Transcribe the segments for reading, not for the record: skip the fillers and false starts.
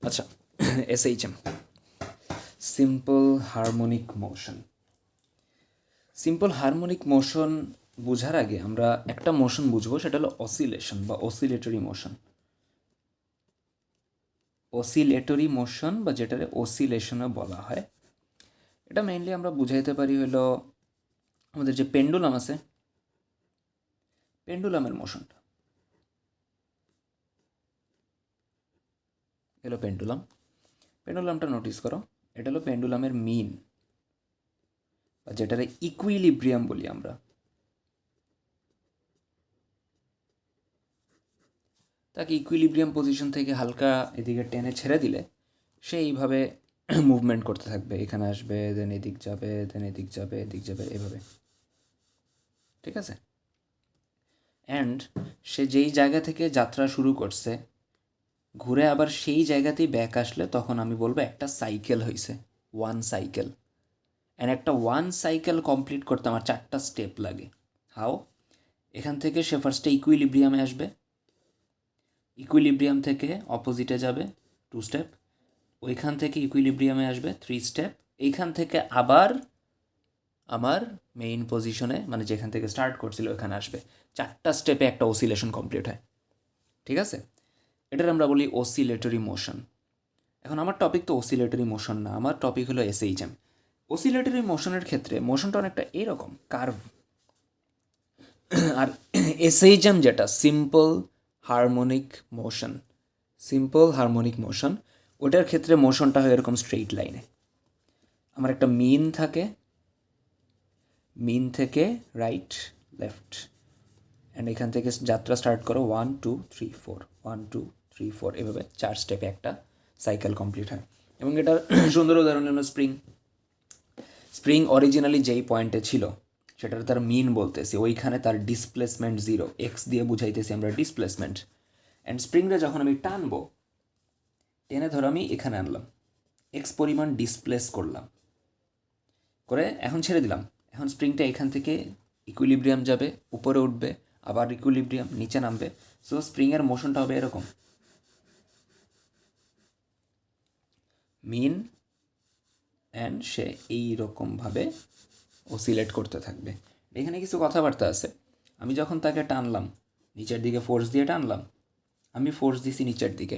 আচ্ছা, SHM, simple harmonic motion. Simple harmonic motion বোঝার আগে আমরা একটা মোশন বুঝবো, সেটা হলো অসিলেশন বা অসিলেটরি মোশন। অসিলেটরি মোশন বা যেটারে অসিলেশনও বলা হয়, এটা মেইনলি আমরা বুঝাইতে পারি হলো আমাদের যে পেন্ডুলাম আছে, পেন্ডুলামের মোশনটা এলো পেন্ডুলাম। পেন্ডুলামটা নোটিস করো, এটা হলো পেন্ডুলামের মিন বা যেটারে ইকুইলিব্রিয়াম বলি আমরা। তাকে ইকুইলিব্রিয়াম পজিশন থেকে হালকা এদিকে টেনে ছেড়ে দিলে সে এইভাবে মুভমেন্ট করতে থাকবে, এখানে আসবে, দেন এদিক যাবে, দেন এদিক যাবে, এদিক যাবে, এভাবে। ঠিক আছে? অ্যান্ড সে যেই জায়গা থেকে যাত্রা শুরু করছে, ঘুরে আবার সেই জায়গাতেই ব্যাক আসলে তখন আমি বলবো একটা সাইকেল হয়েছে, ওয়ান সাইকেল। অ্যান্ড একটা ওয়ান সাইকেল কমপ্লিট করতে আমার 4টা স্টেপ লাগে। হাও? এখান থেকে সে ফার্স্টে ইকুইলিব্রিয়ামে আসবে, ইকুইলিব্রিয়াম থেকে অপোজিটে যাবে 2 স্টেপ, ওইখান থেকে ইকুইলিব্রিয়ামে আসবে 3 স্টেপ, এইখান থেকে আবার আমার মেইন পজিশনে মানে যেখান থেকে স্টার্ট করছিল ওখানে আসবে। 4টা স্টেপে একটা অসিলেশন কমপ্লিট হয়। ঠিক আছে? এটার আমরা বলি অসিলেটরি মোশন। এখন আমার টপিক তো অসিলেটরি মোশন না, আমার টপিক হলো এসএইচএম। অসিলেটরি মোশনের ক্ষেত্রে মোশনটা অনেকটা এরকম কার্ভ। আর এসএইচএম যেটা simple harmonic motion, simple harmonic motion, ওটার ক্ষেত্রে মোশনটা হয় এরকম স্ট্রেইট লাইনে। আমার একটা মিন থাকে, মিন থেকে রাইট লেফট, অ্যান্ড এখান থেকে যাত্রা স্টার্ট করো 1 2 3 4, 1 2 3 4, এভাবে 4 স্টেপে একটা সাইকেল কমপ্লিট হয়। এবং এটার সুন্দর উদাহরণ হলো স্প্রিং। স্প্রিং অরিজিনালি যেই পয়েন্টে ছিল সেটার তার মিন বলতেছি, ওইখানে তার ডিসপ্লেসমেন্ট 0, এক্স দিয়ে বুঝাইতেছি আমরা ডিসপ্লেসমেন্ট। অ্যান্ড স্প্রিংটা যখন আমি টানবো, টেনে ধরো আমি এখানে আনলাম, এক্স পরিমাণ ডিসপ্লেস করলাম, করে এখন ছেড়ে দিলাম। এখন স্প্রিংটা এখান থেকে ইকুইলিব্রিয়াম যাবে, উপরে উঠবে, আবার ইকুইলিব্রিয়াম, নিচে নামবে। সো স্প্রিংয়ের মোশনটা হবে এরকম, মিন অ্যান্ড সে এইরকমভাবে অসিলেট করতে থাকবে। এখানে কিছু কথাবার্তা আছে। আমি যখন তাকে টানলাম, নিচের দিকে ফোর্স দিয়ে টানলাম, আমি ফোর্স দিছি নিচের দিকে,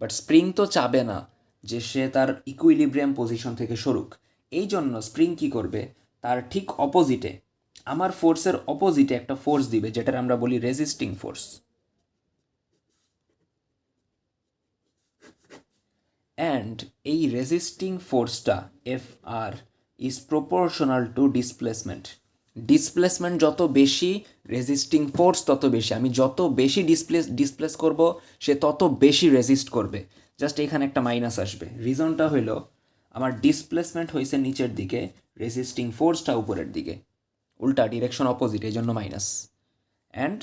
বাট স্প্রিং তো চাবে না যে সে তার ইকুইলিব্রিয়াম পজিশন থেকে সরুক। এই জন্য স্প্রিং কী করবে, তার ঠিক অপোজিটে, আমার ফোর্সের অপোজিটে একটা ফোর্স দিবে, যেটার আমরা বলি রেজিস্টিং ফোর্স। অ্যান্ড এই রেজিস্টিং ফোর্সটা F R is proportional to displacement. Displacement যত বেশি, রেজিস্টিং ফোর্স তত বেশি। আমি যত বেশি ডিসপ্লেস করব, সে তত বেশি রেজিস্ট করবে। জাস্ট এখানে একটা মাইনাস আসবে, রিজনটা হলো আমার ডিসপ্লেসমেন্ট হয়েছে নিচের দিকে, রেজিস্টিং ফোর্সটা উপরের দিকে, উল্টা ডিরেকশন অপোজিট, এই জন্য মাইনাস। অ্যান্ড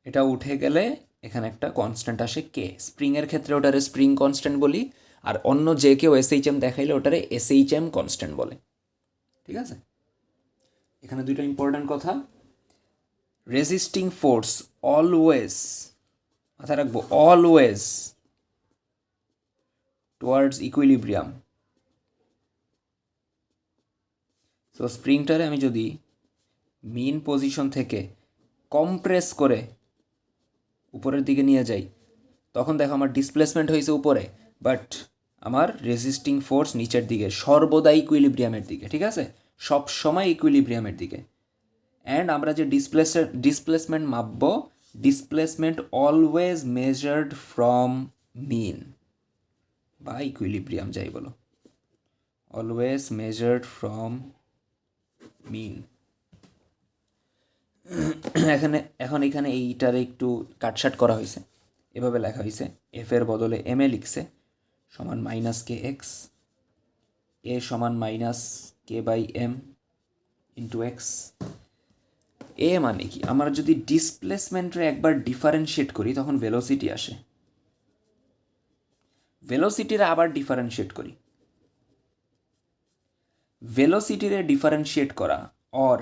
এটা উঠে গেলে এখানে একটা কনস্ট্যান্ট আসে কে। স্প্রিংয়ের ক্ষেত্রে ওটারে স্প্রিং কনস্ট্যান্ট বলি, আর অন্য যে কেউ এসএইচএম দেখাইলে ওটারে এসএইচএম কনস্ট্যান্ট বলে। ঠিক আছে? এখানে দুইটা ইম্পর্ট্যান্ট কথা, রেজিস্টিং ফোর্স অলওয়েজ, মাথায় রাখবো, অলওয়েজ টুয়ার্ডস ইকুইলিব্রিয়াম। সো স্প্রিংটারে আমি যদি মিন পজিশন থেকে কমপ্রেস করে উপরের দিকে নিয়ে যাই, তখন দেখো আমার ডিসপ্লেসমেন্ট হয়েছে উপরে, বাট আমার রেজিস্টিং ফোর্স নিচের দিকে, সর্বদা ইকুইলিব্রিয়ামের দিকে। ঠিক আছে? সব সময় ইকুইলিব্রিয়ামের দিকে। অ্যান্ড আমরা যে ডিসপ্লেসমেন্ট মাপবো, displacement always measured from mean বা ইকুইলিব্রিয়াম, যাই বলো, অলওয়েজ মেজার্ড ফ্রম মিন। এখন এখানে এইটারে একটু কাটসাট করা হয়েছে, এভাবে লেখা হয়েছে, এফ এর বদলে এম এ লিখছে, সমান মাইনাস কে এক্স, এ সমান minus k by m into x. A মানে কি, আমরা যদি ডিসপ্লেসমেন্টে একবার ডিফারেন্সিয়েট করি তখন ভেলোসিটি আসে, ভেলোসিটির আবার ডিফারেন্সিয়েট করি, ভেলোসিটিরে ডিফারেন্সিয়েট করা আর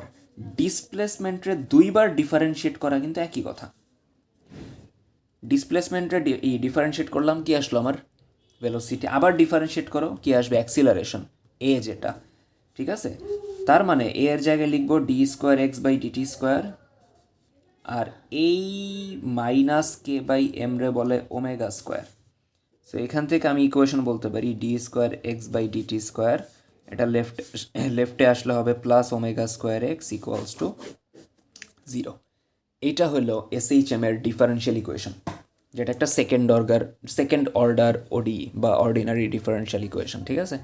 ডিসপ্লেসমেন্টে দুইবার ডিফারেন্সিয়েট করা কিন্তু একই কথা। ডিসপ্লেসমেন্টে ডিফারেন্সিয়েট করলাম, কি আসলো আমার ভেলোসিটি, আবার ডিফারেন্সিয়েট করো কি আসবে অ্যাক্সিলারেশন এ যেটা, ঠিক আছে। তার মানে এ এর জায়গায় লিখবো d square x by DT square, আর এই মাইনাস কে বাই এম রে বলে ওমেগা স্কোয়ার। সো এখান থেকে আমি ইকুয়েশন বলতে পারি D square x by DT square, এটা লেফটে আসলে হবে plus omega square X equals to 0। এইটা হলো এসএইচএম এর ডিফারেন্সিয়াল ইকুয়েশন, যেটা একটা সেকেন্ড অর্ডার ওডি বা অর্ডিনারি ডিফারেন্সিয়াল ইকুয়েশন, ঠিক আছে।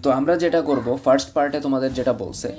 তো আমরা যেটা করব ফার্স্ট পার্টে তোমাদের যেটা বলছে